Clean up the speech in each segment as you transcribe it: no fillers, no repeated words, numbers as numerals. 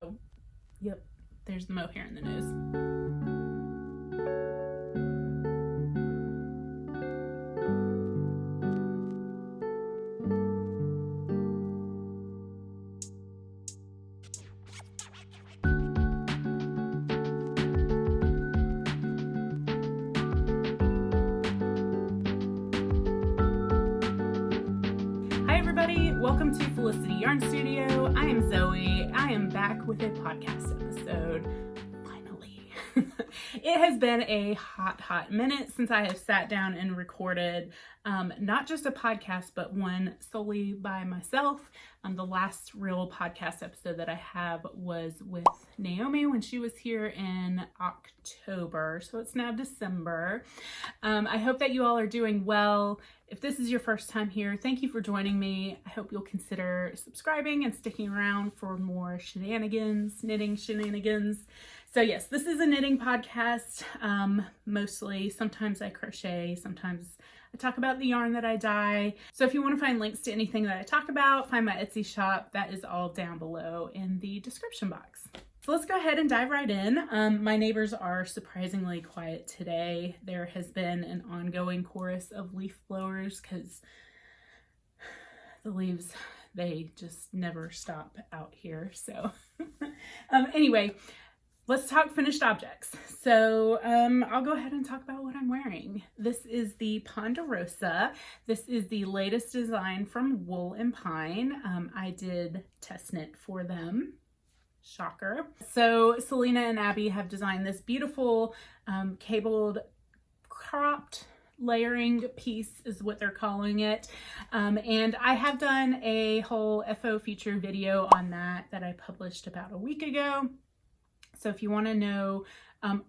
Oh, yep, there's the mohair in the nose. Welcome to Felicity Yarn Studio. I am Zoe. I am back with a podcast episode. Finally. It has been a hot minute since I have sat down and recorded not just a podcast, but one solely by myself. The last real podcast episode that I have was with Naomi when she was here in October. So it's now December. I hope that you all are doing well. If this is your first time here, thank you for joining me. I hope you'll consider subscribing and sticking around for more shenanigans, knitting shenanigans. So yes, this is a knitting podcast, mostly. Sometimes I crochet, sometimes I talk about the yarn that I dye. So if you want to find links to anything that I talk about, find my Etsy shop. That is all down below in the description box. So let's go ahead and dive right in. My neighbors are surprisingly quiet today. There has been an ongoing chorus of leaf blowers because the leaves, they just never stop out here. So anyway, let's talk finished objects. So I'll go ahead and talk about what I'm wearing. This is the Ponderosa. This is the latest design from Wool and Pine. I did test knit for them. Shocker. So Selena and Abby have designed this beautiful cabled cropped layering piece is what they're calling it. And I have done a whole FO feature video on that I published about a week ago. So if you want to know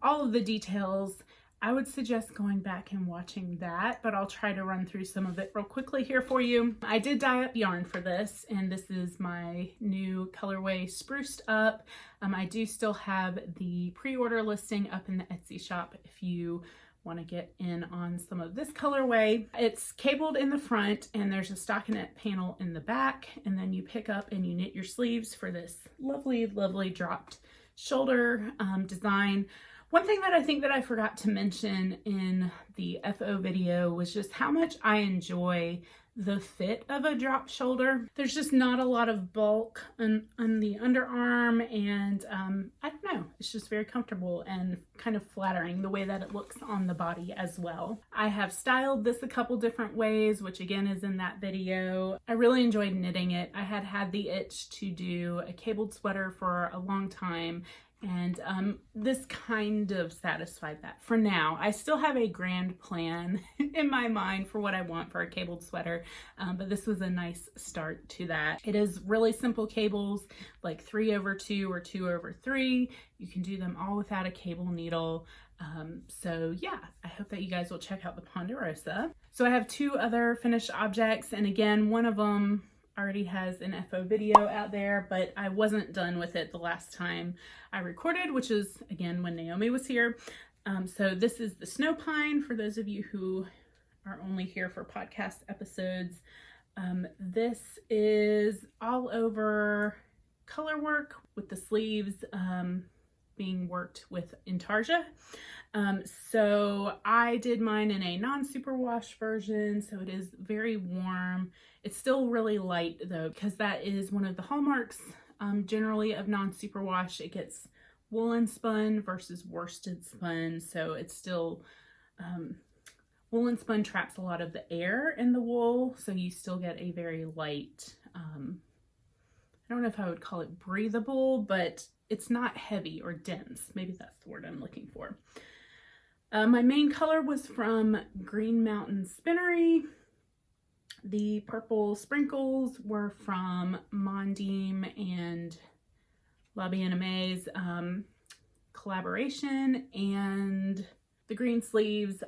all of the details, I would suggest going back and watching that, but I'll try to run through some of it real quickly here for you. I did dye up yarn for this, and this is my new colorway spruced up. I do still have the pre-order listing up in the Etsy shop if you want to get in on some of this colorway. It's cabled in the front and there's a stockinette panel in the back, and then you pick up and you knit your sleeves for this lovely dropped shoulder design. One thing that I think that I forgot to mention in the FO video was just how much I enjoy the fit of a drop shoulder. There's just not a lot of bulk on the underarm, and I don't know, it's just very comfortable and kind of flattering the way that it looks on the body as well. I have styled this a couple different ways, which again is in that video. I really enjoyed knitting it. I had the itch to do a cabled sweater for a long time, and this kind of satisfied that for now. I still have a grand plan in my mind for what I want for a cabled sweater, but this was a nice start to that. It is really simple cables, like 3/2 or 2/3. You can do them all without a cable needle. So yeah, I hope that you guys will check out the Ponderosa. So I have two other finished objects, and again, one of them already has an FO video out there, but I wasn't done with it the last time I recorded, which is again when Naomi was here. So this is the Snowpine for those of you who are only here for podcast episodes. This is all over color work with the sleeves being worked with intarsia. So I did mine in a non-superwash version, so it is very warm. It's still really light though, because that is one of the hallmarks generally of non-superwash. It gets woolen spun versus worsted spun, so it's still woolen spun traps a lot of the air in the wool, so you still get a very light, I don't know if I would call it breathable, but it's not heavy or dense. Maybe that's the word I'm looking for. My main color was from Green Mountain Spinnery. The purple sprinkles were from Mondeem and La Bien Aimé's collaboration, and the green sleeves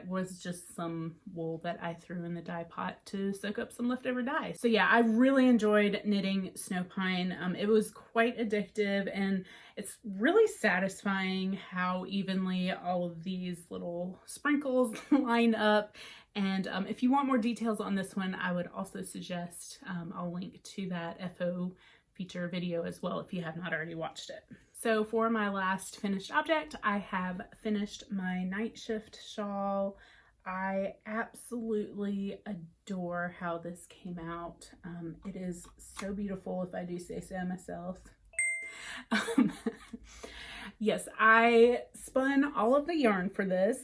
was just some wool that I threw in the dye pot to soak up some leftover dye. So yeah, I really enjoyed knitting Snowpine. It was quite addictive, and it's really satisfying how evenly all of these little sprinkles line up. And if you want more details on this one, I would also suggest I'll link to that FO feature video as well if you have not already watched it. So for my last finished object, I have finished my Nightshift shawl. I absolutely adore how this came out. It is so beautiful, if I do say so myself. Yes, I spun all of the yarn for this.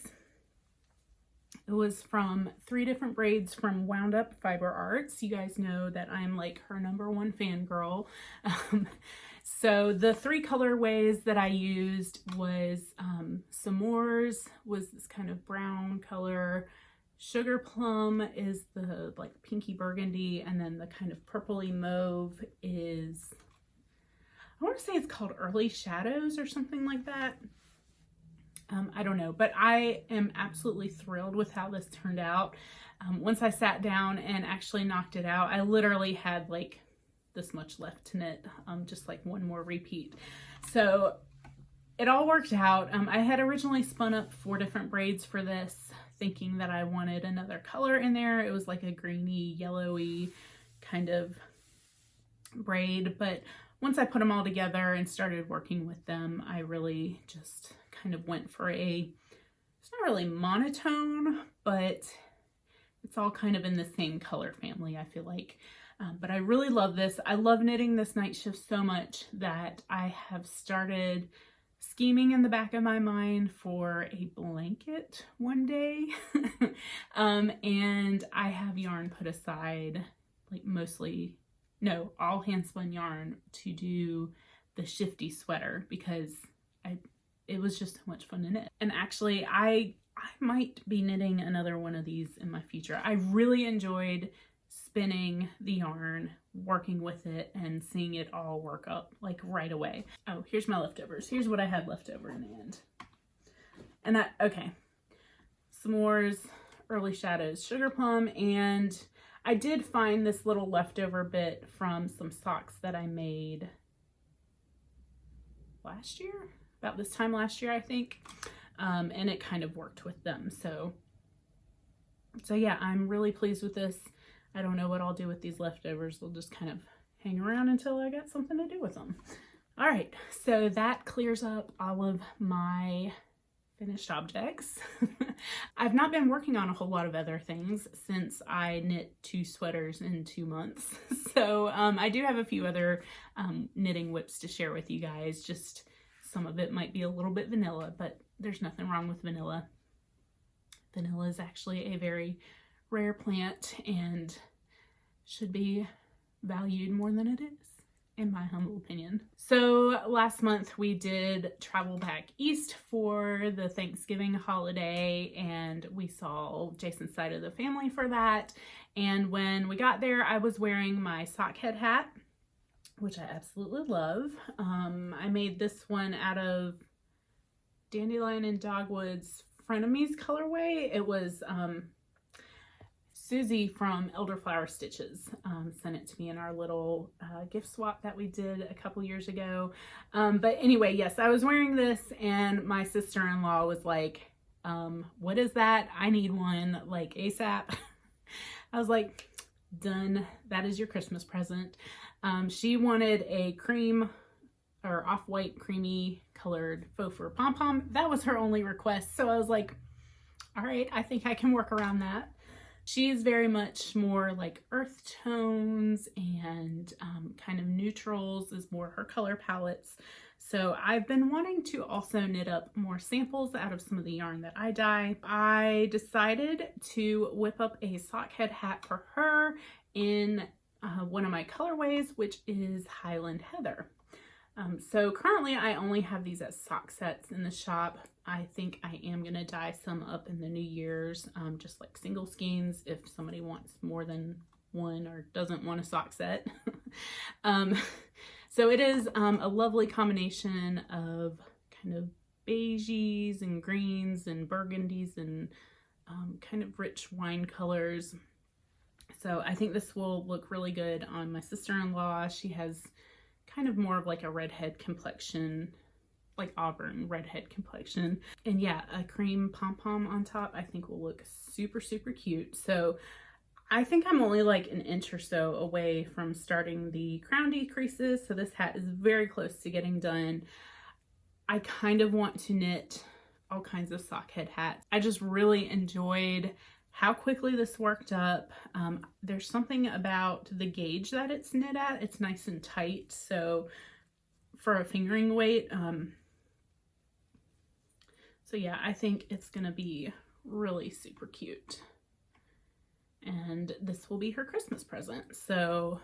It was from 3 different braids from Wound Up Fiber Arts. You guys know that I'm like her #1 fangirl. So the 3 colorways that I used was S'mores was this kind of brown color, Sugar Plum is the like pinky burgundy, and then the kind of purpley mauve is, I want to say it's called Early Shadows or something like that. I don't know, but I am absolutely thrilled with how this turned out. Once I sat down and actually knocked it out, I literally had like this much left to knit, just like one more repeat. So it all worked out. I had originally spun up 4 different braids for this, thinking that I wanted another color in there. It was like a greeny, yellowy kind of braid, but once I put them all together and started working with them, I really just kind of went for it's not really monotone, but it's all kind of in the same color family, I feel like. But I really love this. I love knitting this Nightshift so much that I have started scheming in the back of my mind for a blanket one day. And I have yarn put aside, like all hand spun yarn to do the shifty sweater, because it was just so much fun to knit. And actually I might be knitting another one of these in my future. I really enjoyed spinning the yarn, working with it, and seeing it all work up like right away. Oh, here's my leftovers. Here's what I had left over in the end. And okay. S'mores, Early Shadows, Sugar Plum, and I did find this little leftover bit from some socks that I made last year, about this time last year, I think. And it kind of worked with them. So yeah, I'm really pleased with this. I don't know what I'll do with these leftovers. They'll just kind of hang around until I got something to do with them. All right, so that clears up all of my finished objects. I've not been working on a whole lot of other things since I knit 2 sweaters in 2 months. So I do have a few other knitting whips to share with you guys. Just some of it might be a little bit vanilla, but there's nothing wrong with vanilla. Vanilla is actually a very rare plant and should be valued more than it is, in my humble opinion. So last month we did travel back east for the Thanksgiving holiday, and we saw Jason's side of the family for that. And when we got there, I was wearing my Sockhead hat, which I absolutely love. I made this one out of Dandelion and Dogwood's Frenemies colorway. It was Susie from Elderflower Stitches sent it to me in our little gift swap that we did a couple years ago. But anyway, yes, I was wearing this and my sister-in-law was like, what is that? I need one like ASAP. I was like, done. That is your Christmas present. She wanted a cream or off-white creamy colored faux fur pom-pom. That was her only request. So I was like, all right, I think I can work around that. She's very much more like earth tones and kind of neutrals is more her color palettes. So I've been wanting to also knit up more samples out of some of the yarn that I dye. I decided to whip up a Sockhead hat for her in one of my colorways, which is Highland Heather. So currently I only have these as sock sets in the shop. I think I am going to dye some up in the New Year's, just like single skeins if somebody wants more than one or doesn't want a sock set. So it is a lovely combination of kind of beiges and greens and burgundies and kind of rich wine colors. So I think this will look really good on my sister-in-law. She has kind of more of like a redhead complexion, like auburn redhead complexion. And yeah, a cream pom-pom on top I think will look super, super cute. So I think I'm only like an inch or so away from starting the crown decreases, so this hat is very close to getting done. I kind of want to knit all kinds of sockhead hats. I just really enjoyed how quickly this worked up. There's something about the gauge that it's knit at. It's nice and tight, so for a fingering weight. So yeah, I think it's gonna be really super cute. And this will be her Christmas present. So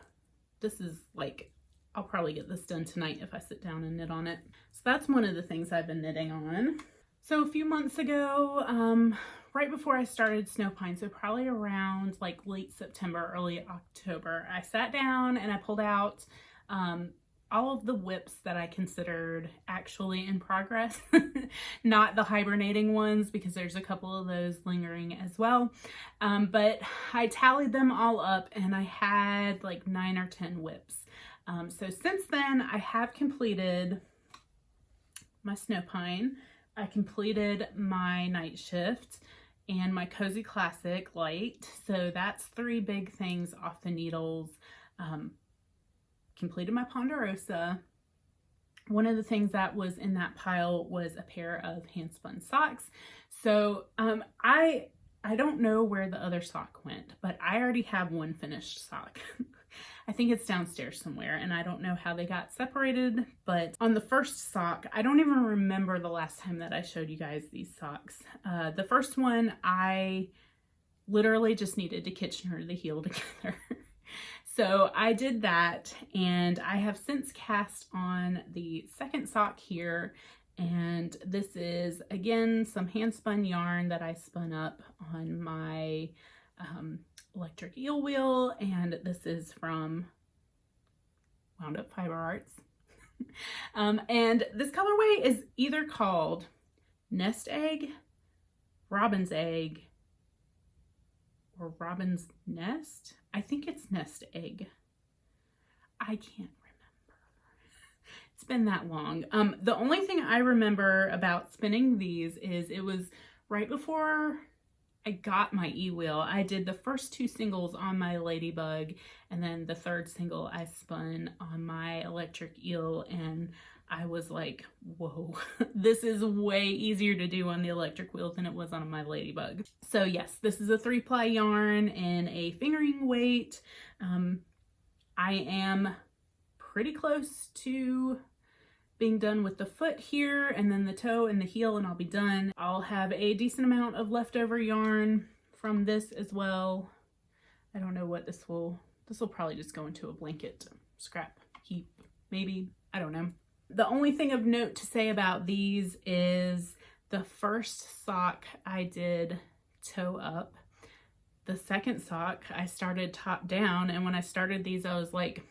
this is like, I'll probably get this done tonight if I sit down and knit on it. So that's one of the things I've been knitting on. So a few months ago, right before I started Snowpine, so probably around like late September, early October, I sat down and I pulled out all of the whips that I considered actually in progress, not the hibernating ones, because there's a couple of those lingering as well. But I tallied them all up and I had like 9 or 10 whips. So since then I have completed my Snowpine, I completed my Nightshift, and my Cozy Classic Light. So that's 3 big things off the needles. Completed my Ponderosa. One of the things that was in that pile was a pair of Handspun Socks. So I don't know where the other sock went, but I already have one finished sock. I think it's downstairs somewhere, and I don't know how they got separated, but on the first sock, I don't even remember the last time that I showed you guys these socks. The first one, I literally just needed to Kitchener the heel together. So I did that, and I have since cast on the second sock here, and this is again some hand spun yarn that I spun up on my electric eel wheel, and this is from Wound Up Fiber Arts. And this colorway is either called Nest Egg, Robin's Egg, or Robin's Nest. I think it's Nest Egg. I can't remember. It's been that long. The only thing I remember about spinning these is it was right before I got my e-wheel. I did the first 2 singles on my Ladybug, and then the 3rd single I spun on my electric eel, and I was like, whoa, this is way easier to do on the electric wheel than it was on my Ladybug. So yes, this is a 3-ply yarn in a fingering weight. I am pretty close to being done with the foot here, and then the toe and the heel, and I'll be done. I'll have a decent amount of leftover yarn from this as well. I don't know what this will probably just go into a blanket scrap heap, maybe, I don't know. The only thing of note to say about these is the first sock I did toe up. The second sock I started top down, and when I started these I was like,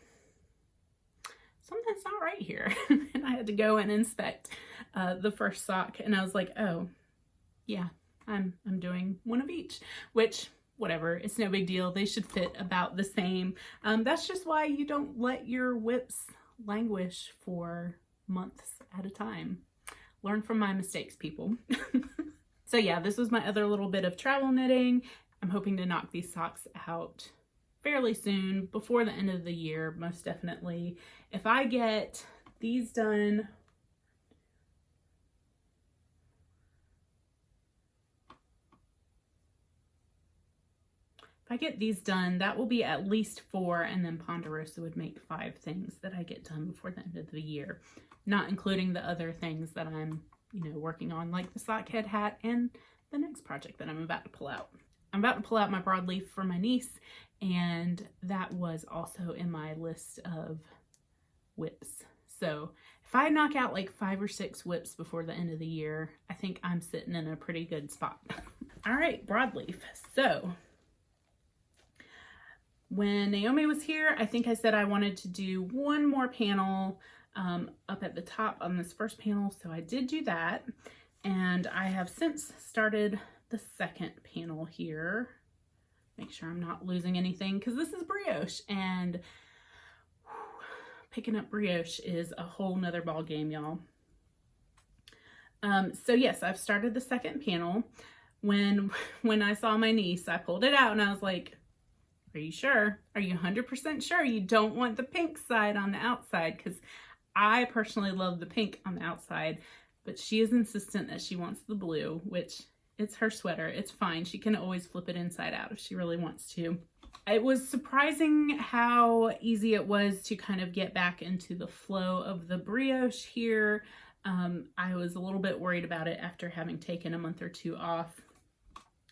something's not right here. And I had to go and inspect the first sock, and I was like, oh yeah, I'm doing one of each, which whatever, it's no big deal. They should fit about the same. That's just why you don't let your whips languish for months at a time. Learn from my mistakes, people. So yeah, this was my other little bit of travel knitting. I'm hoping to knock these socks out fairly soon, before the end of the year, most definitely. If I get these done, that will be at least 4, and then Ponderosa would make 5 things that I get done before the end of the year, not including the other things that I'm, working on, like the Sockhead hat and the next project that I'm about to pull out. I'm about to pull out my broadleaf for my niece, and that was also in my list of whips. So if I knock out like 5 or 6 whips before the end of the year, I think I'm sitting in a pretty good spot. All right, broadleaf. So when Naomi was here, I think I said I wanted to do one more panel up at the top on this first panel. So I did do that, and I have since started the second panel here. Make sure I'm not losing anything, because this is Brioche, and picking up Brioche is a whole nother ball game, y'all. So yes, I've started the second panel. When I saw my niece, I pulled it out and I was like, Are you sure? Are you 100% sure you don't want the pink side on the outside? Because I personally love the pink on the outside, but she is insistent that she wants the blue, which it's her sweater. It's fine. She can always flip it inside out if she really wants to. It was surprising how easy it was to kind of get back into the flow of the brioche here. I was a little bit worried about it after having taken a month or two off.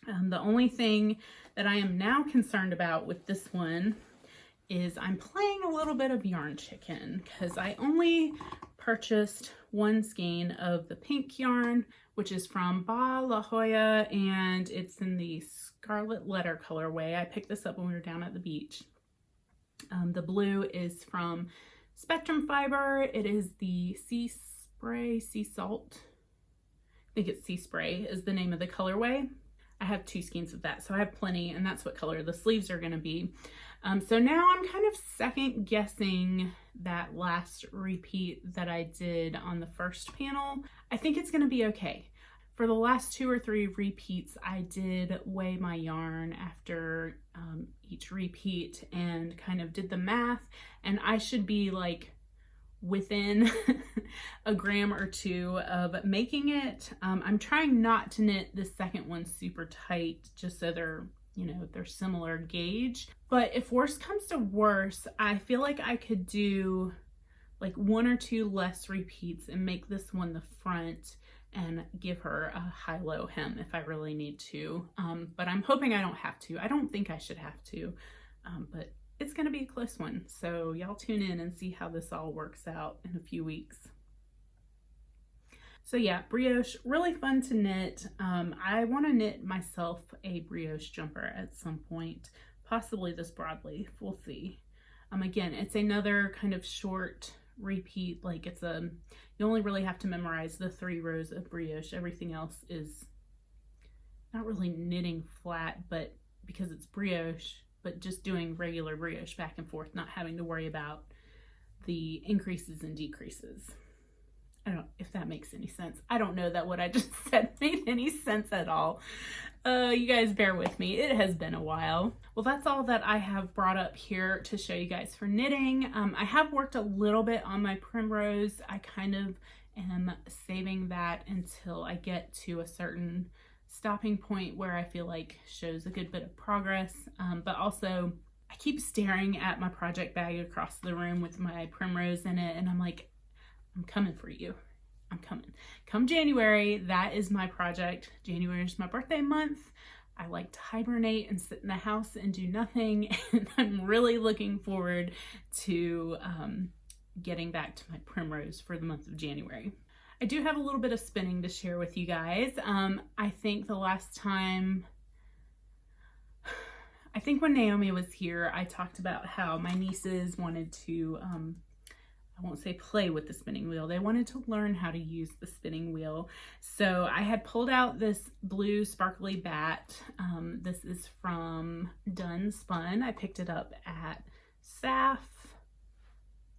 The only thing that I am now concerned about with this one is I'm playing a little bit of yarn chicken because I only purchased one skein of the pink yarn, which is from Ba La Jolla, and it's in the Scarlet Letter colorway. I picked this up when we were down at the beach. The blue is from Spectrum Fiber. It is the Sea Salt. I think it's Sea Spray is the name of the colorway. I have 2 skeins of that, so I have plenty, and that's what color the sleeves are going to be. So now I'm kind of second guessing that last repeat that I did on the first panel. I think it's going to be okay. For the last 2 or 3 repeats, I did weigh my yarn after each repeat and kind of did the math, and I should be like within a gram or 2 of making it. I'm trying not to knit the second one super tight just so they're, you know, they're similar gauge. But if worse comes to worse, I feel like I could do like 1 or 2 less repeats and make this one the front and give her a high-low hem if I really need to. But I'm hoping I don't have to. I don't think I should have to, but it's going to be a close one. So y'all tune in and see how this all works out in a few weeks. So yeah, brioche, really fun to knit. I want to knit myself a brioche jumper at some point, possibly this broadleaf, we'll see. Again, it's another kind of short repeat, like it's you only really have to memorize the 3 rows of brioche. Everything else is not really knitting flat, but because it's brioche, but just doing regular brioche back and forth, not having to worry about the increases and decreases. I don't know if that makes any sense. I don't know that what I just said made any sense at all. You guys bear with me. It has been a while. Well, that's all that I have brought up here to show you guys for knitting. I have worked a little bit on my primrose. I kind of am saving that until I get to a certain stopping point where I feel like shows a good bit of progress. But also I keep staring at my project bag across the room with my primrose in it, and I'm like, I'm coming for you. I'm coming. Come January, that is my project. January is my birthday month. I like to hibernate and sit in the house and do nothing, and I'm really looking forward to getting back to my primrose for the month of January. I do have a little bit of spinning to share with you guys. I think the last time, I think when Naomi was here, I talked about how my nieces wanted to, I won't say play with the spinning wheel. They wanted to learn how to use the spinning wheel. So I had pulled out this blue sparkly Batt. This is from Dunn Spunn. I picked it up at SAF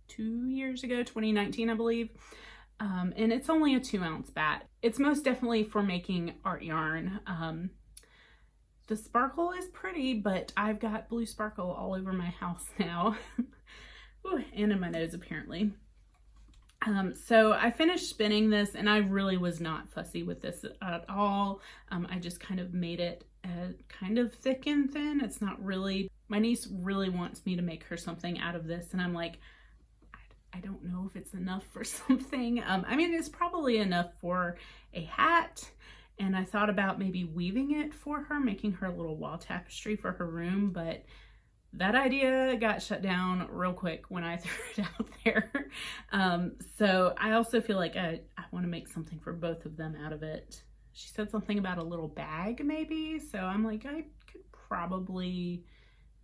2 years ago, 2019, I believe. And it's only a 2-ounce Batt. It's most definitely for making art yarn. The sparkle is pretty, but I've got blue sparkle all over my house now. Ooh, and in my nose apparently. So I finished spinning this, and I really was not fussy with this at all. I just kind of made it kind of thick and thin. It's not really, my niece really wants me to make her something out of this, and I'm like, I don't know if it's enough for something. I mean, it's probably enough for a hat, and I thought about maybe weaving it for her, making her a little wall tapestry for her room, but that idea got shut down real quick when I threw it out there. So I also feel like I want to make something for both of them out of it. She said something about a little bag maybe, so I'm like, I could probably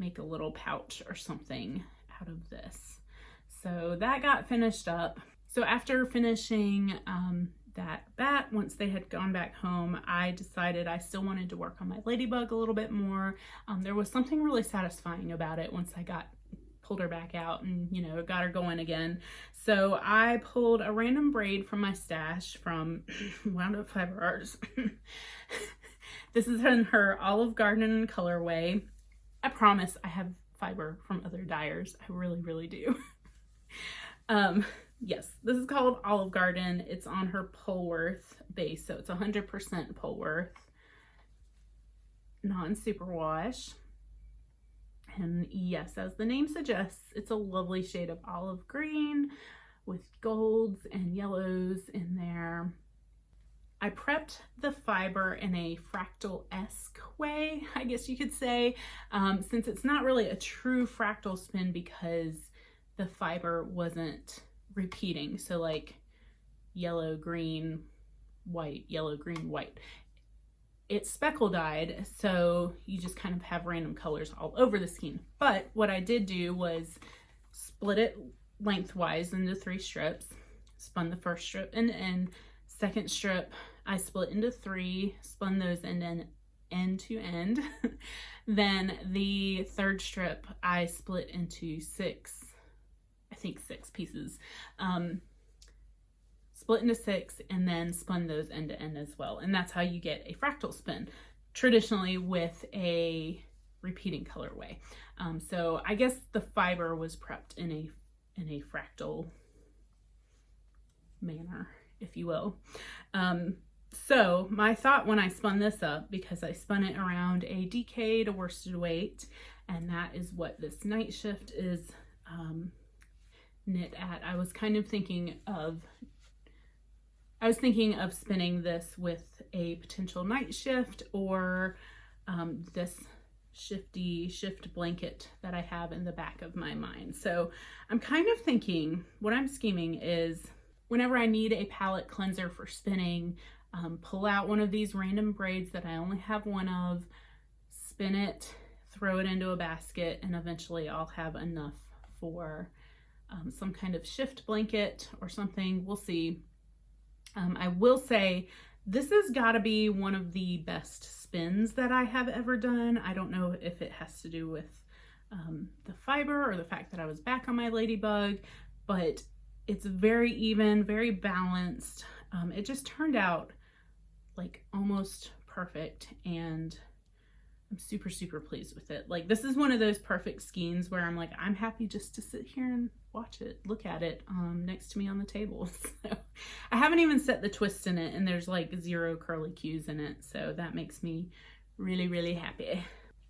make a little pouch or something out of this. So that got finished up. So after finishing that Batt, once they had gone back home, I decided I still wanted to work on my ladybug a little bit more. There was something really satisfying about it once I pulled her back out and, you know, got her going again. So I pulled a random braid from my stash from Wound Up Fiber Arts. This is in her Olive Garden colorway. I promise I have fiber from other dyers. I really, really do. Yes, this is called Olive Garden. It's on her Polworth base, so it's 100% Polworth, non-superwash. And yes, as the name suggests, it's a lovely shade of olive green with golds and yellows in there. I prepped the fiber in a fractal-esque way, I guess you could say, since it's not really a true fractal spin because the fiber wasn't repeating. So like yellow, green, white, yellow, green, white. It's speckle dyed, so you just kind of have random colors all over the skein. But what I did do was split it lengthwise into 3 strips, spun the first strip end to end, second strip I split into 3, spun those end to end. Then the third strip I split into 6 pieces. Split into 6 and then spun those end to end as well. And that's how you get a fractal spin, traditionally with a repeating colorway. So I guess the fiber was prepped in a fractal manner, if you will. So my thought when I spun this up, because I spun it around a DK to worsted weight, and that is what this Nightshift is knit at, I was thinking of spinning this with a potential Nightshift or this shift blanket that I have in the back of my mind. So I'm kind of thinking, what I'm scheming is whenever I need a palette cleanser for spinning, pull out one of these random braids that I only have one of, spin it, throw it into a basket, and eventually I'll have enough for some kind of shift blanket or something. We'll see. I will say this has got to be one of the best spins that I have ever done. I don't know if it has to do with the fiber or the fact that I was back on my ladybug, but it's very even, very balanced. It just turned out like almost perfect, and I'm super, super pleased with it. Like, this is one of those perfect skeins where I'm like, I'm happy just to sit here and watch it, look at it next to me on the table. So I haven't even set the twist in it, and there's like 0 curly cues in it. So that makes me really, really happy.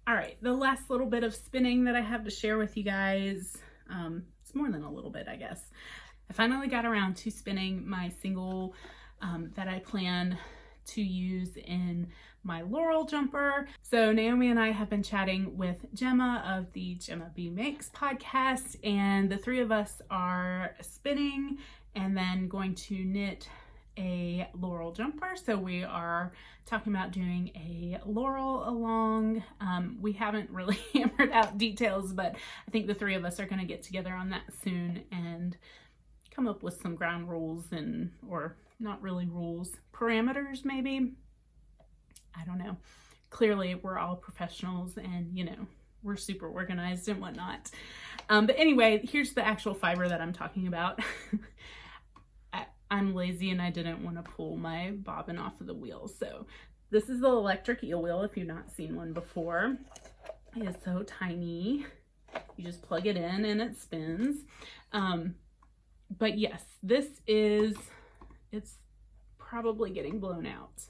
All right, the last little bit of spinning that I have to share with you guys. It's more than a little bit, I guess. I finally got around to spinning my single that I plan to use in my Laurel jumper. So Naomi and I have been chatting with Gemma of the Gemma B Makes podcast, and the 3 of us are spinning and then going to knit a Laurel jumper. So we are talking about doing a Laurel along. We haven't really hammered out details, but I think the 3 of us are going to get together on that soon and come up with some ground rules, and or not really rules, parameters maybe. I don't know. Clearly we're all professionals, and you know, we're super organized and whatnot. But anyway, here's the actual fiber that I'm talking about. I'm lazy and I didn't want to pull my bobbin off of the wheel. So this is the electric eel wheel, if you've not seen one before. It is so tiny. You just plug it in and it spins. But yes, it's probably getting blown out.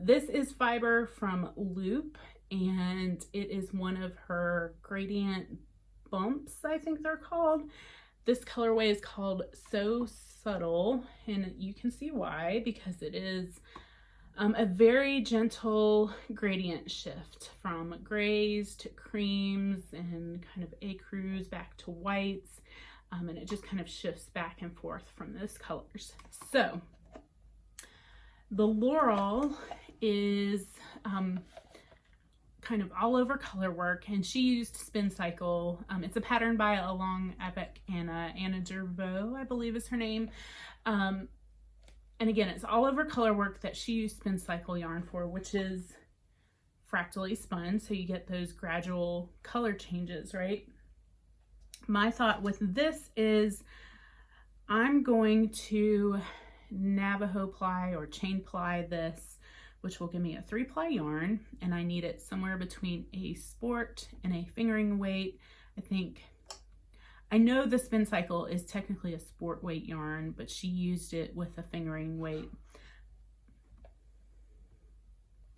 This is fiber from Loop, and it is one of her gradient bumps, I think they're called. This colorway is called So Subtle, and you can see why, because it is a very gentle gradient shift from grays to creams and kind of ecru's back to whites. And it just kind of shifts back and forth from those colors. So the Laurel is kind of all over color work, and she used Spin Cycle. It's a pattern by a long epic Anna Gervaux, I believe is her name. And again, it's all over color work that she used Spin Cycle yarn for, which is fractally spun, so you get those gradual color changes, right? My thought with this is I'm going to Navajo ply or chain ply this which will give me a 3-ply yarn, and I need it somewhere between a sport and a fingering weight. I know the Spin Cycle is technically a sport weight yarn, but she used it with a fingering weight.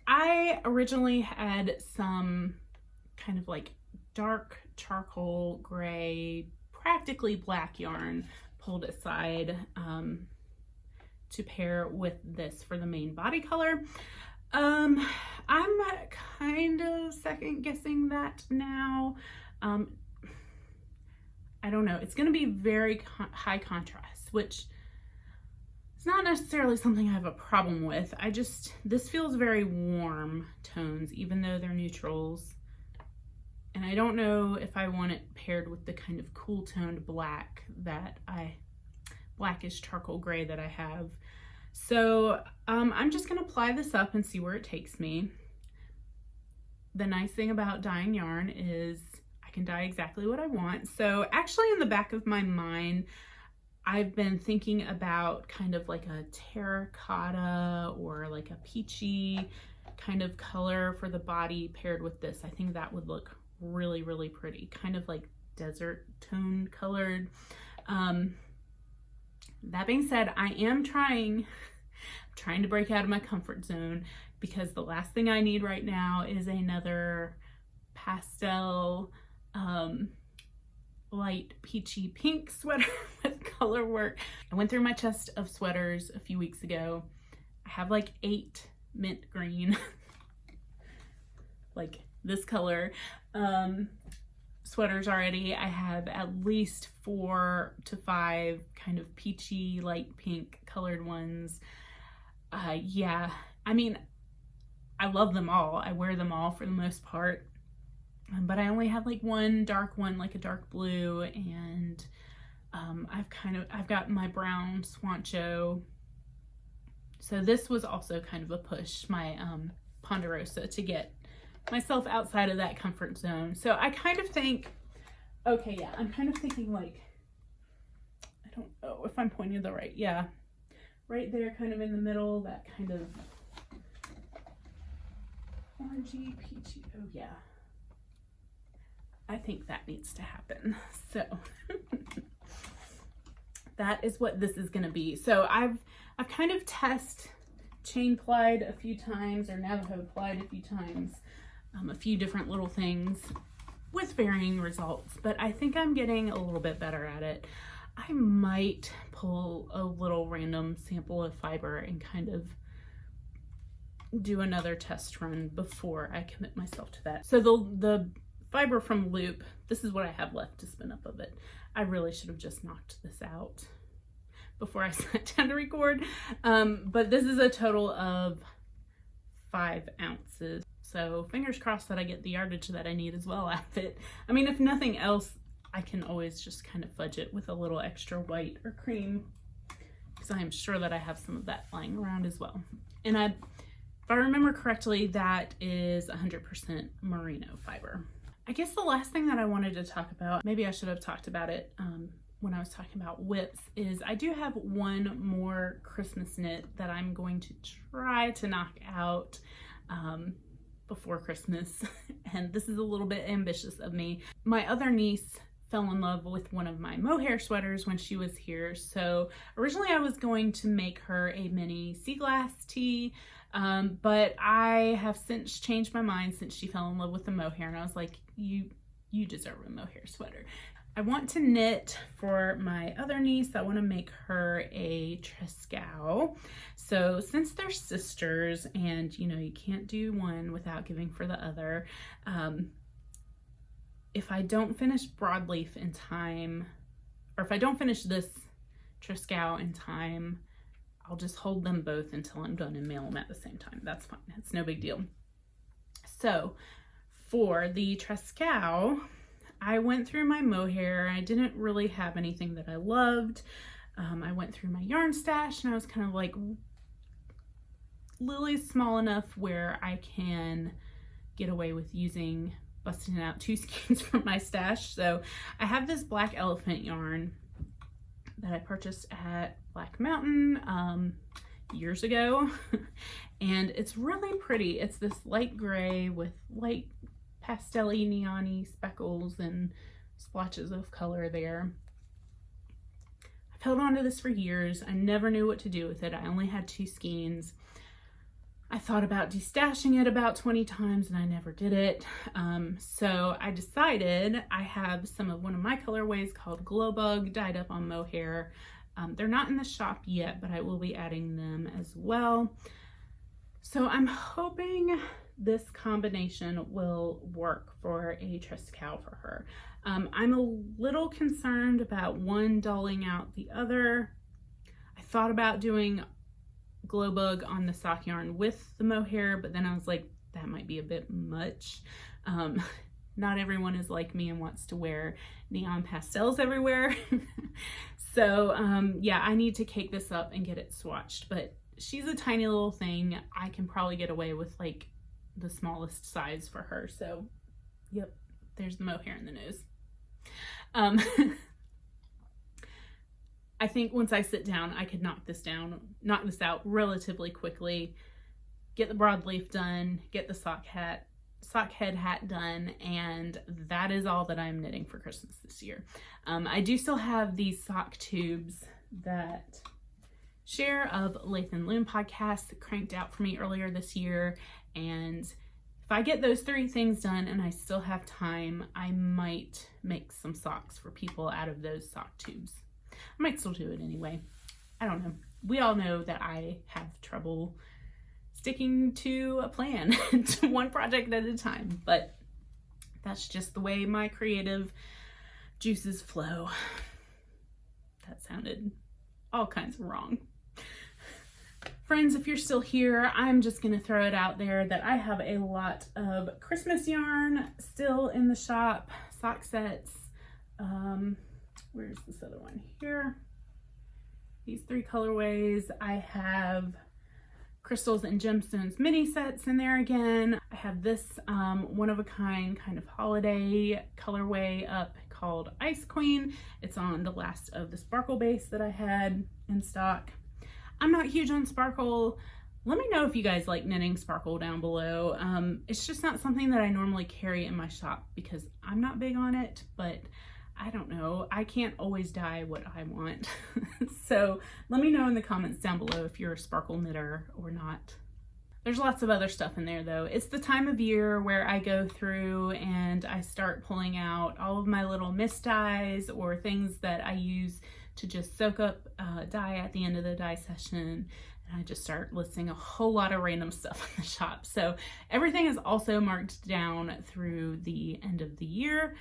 I originally had some kind of like dark charcoal gray, practically black yarn pulled aside to pair with this for the main body color. I'm kind of second guessing that now. I don't know. It's going to be very high contrast, which is not necessarily something I have a problem with. This feels very warm tones, even though they're neutrals. And I don't know if I want it paired with the kind of cool toned black blackish charcoal gray that I have. So I'm just going to apply this up and see where it takes me. The nice thing about dyeing yarn is I can dye exactly what I want. So actually in the back of my mind, I've been thinking about kind of like a terracotta or like a peachy kind of color for the body paired with this. I think that would look really, really pretty, kind of like desert tone colored. That being said, I am trying to break out of my comfort zone, because the last thing I need right now is another pastel light peachy pink sweater with color work. I went through my chest of sweaters a few weeks ago. I have like 8 mint green like this color sweaters already. I have at least 4 to 5 kind of peachy light pink colored ones. Yeah, I mean, I love them all. I wear them all for the most part, but I only have like one dark one, like a dark blue, and I've got my brown Swancho. So this was also kind of a push, my Ponderosa, to get myself outside of that comfort zone. So I kind of think, okay, yeah, I'm kind of thinking like, I don't know if I'm pointing the right, yeah, right there, kind of in the middle, that kind of orangey, peachy, oh yeah. I think that needs to happen. So that is what this is going to be. So I've kind of chain plied a few times, or now have applied a few times, a few different little things with varying results, but I think I'm getting a little bit better at it. I might pull a little random sample of fiber and kind of do another test run before I commit myself to that. So the fiber from Loop, this is what I have left to spin up of it. I really should have just knocked this out before I sat down to record. But this is a total of 5 ounces. So fingers crossed that I get the yardage that I need as well out of it. I mean, if nothing else, I can always just kind of fudge it with a little extra white or cream, because I am sure that I have some of that lying around as well. And if I remember correctly, that is 100% merino fiber. I guess the last thing that I wanted to talk about, maybe I should have talked about it when I was talking about whips, is I do have one more Christmas knit that I'm going to try to knock out before Christmas. And this is a little bit ambitious of me. My other niece fell in love with one of my mohair sweaters when she was here. So originally I was going to make her a mini sea glass tee, but I have since changed my mind since she fell in love with the mohair, and I was like, you deserve a mohair sweater. I want to knit for my other niece. I want to make her a Trescow. So since they're sisters, and you know, you can't do one without giving for the other, if I don't finish Broadleaf in time, or if I don't finish this Trescow in time, I'll just hold them both until I'm done and mail them at the same time. That's fine. It's no big deal. So for the Trescow, I went through my mohair. I didn't really have anything that I loved. I went through my yarn stash, and I was kind of like, Lily's small enough where I can get away with busting out 2 skeins from my stash. So I have this black elephant yarn that I purchased at Black Mountain. years ago. And it's really pretty. It's this light gray with light pastel-y, neon-y speckles and splotches of color there. I've held on to this for years. I never knew what to do with it. I only had 2 skeins. I thought about destashing it about 20 times and I never did it. So I decided I have some of one of my colorways called Glow Bug dyed up on mohair. They're not in the shop yet, but I will be adding them as well. So I'm hoping this combination will work for a trust cow for her. I'm a little concerned about one dulling out the other. I thought about doing Glow Bug on the sock yarn with the mohair, but then I was like, that might be a bit much. Not everyone is like me and wants to wear neon pastels everywhere. So yeah, I need to cake this up and get it swatched, but she's a tiny little thing. I can probably get away with like the smallest size for her. So yep, there's the mohair in the nose. I think once I sit down, I could knock this out relatively quickly, get the broadleaf done, get the Sockhead hat done, and that is all that I'm knitting for Christmas this year. I do still have these sock tubes that Cher of Lathe and Loom podcast cranked out for me earlier this year, and if I get those 3 things done and I still have time, I might make some socks for people out of those sock tubes. I might still do it anyway. I don't know. We all know that I have trouble sticking to a plan, to one project at a time, but that's just the way my creative juices flow. That sounded all kinds of wrong. Friends, if you're still here, I'm just going to throw it out there that I have a lot of Christmas yarn still in the shop, sock sets. Where's this other one here? These 3 colorways. I have crystals and gemstones mini sets in there again. I have this one-of-a-kind kind of holiday colorway up called Ice Queen. It's on the last of the sparkle base that I had in stock. I'm not huge on sparkle. Let me know if you guys like knitting sparkle down below. It's just not something that I normally carry in my shop because I'm not big on it, but I don't know. I can't always dye what I want. So let me know in the comments down below if you're a sparkle knitter or not. There's lots of other stuff in there though. It's the time of year where I go through and I start pulling out all of my little mist dyes or things that I use to just soak up dye at the end of the dye session. And I just start listing a whole lot of random stuff in the shop. So everything is also marked down through the end of the year.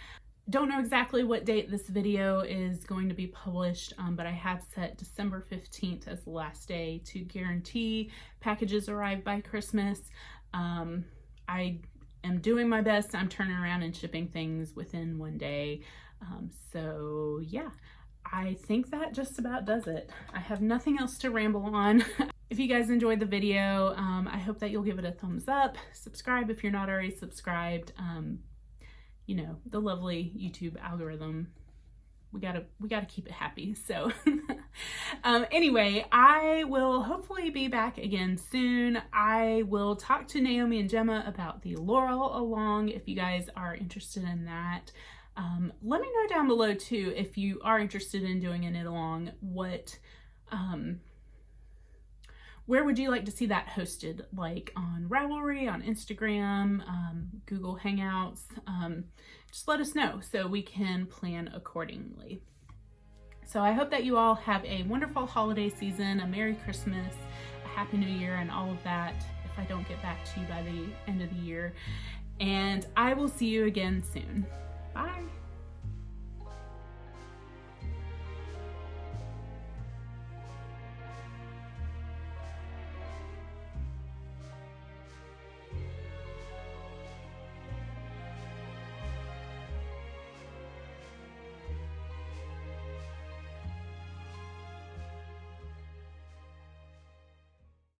Don't know exactly what date this video is going to be published, but I have set December 15th as the last day to guarantee packages arrive by Christmas. I am doing my best. I'm turning around and shipping things within 1 day. So yeah, I think that just about does it. I have nothing else to ramble on. If you guys enjoyed the video, I hope that you'll give it a thumbs up. Subscribe if you're not already subscribed. You know, the lovely YouTube algorithm. We gotta keep it happy. So anyway, I will hopefully be back again soon. I will talk to Naomi and Gemma about the Laurel along if you guys are interested in that. Let me know down below too if you are interested in doing a knit along. Where would you like to see that hosted? Like on Ravelry, on Instagram, Google Hangouts? Just let us know so we can plan accordingly. So I hope that you all have a wonderful holiday season, a Merry Christmas, a Happy New Year, and all of that if I don't get back to you by the end of the year. And I will see you again soon. Bye.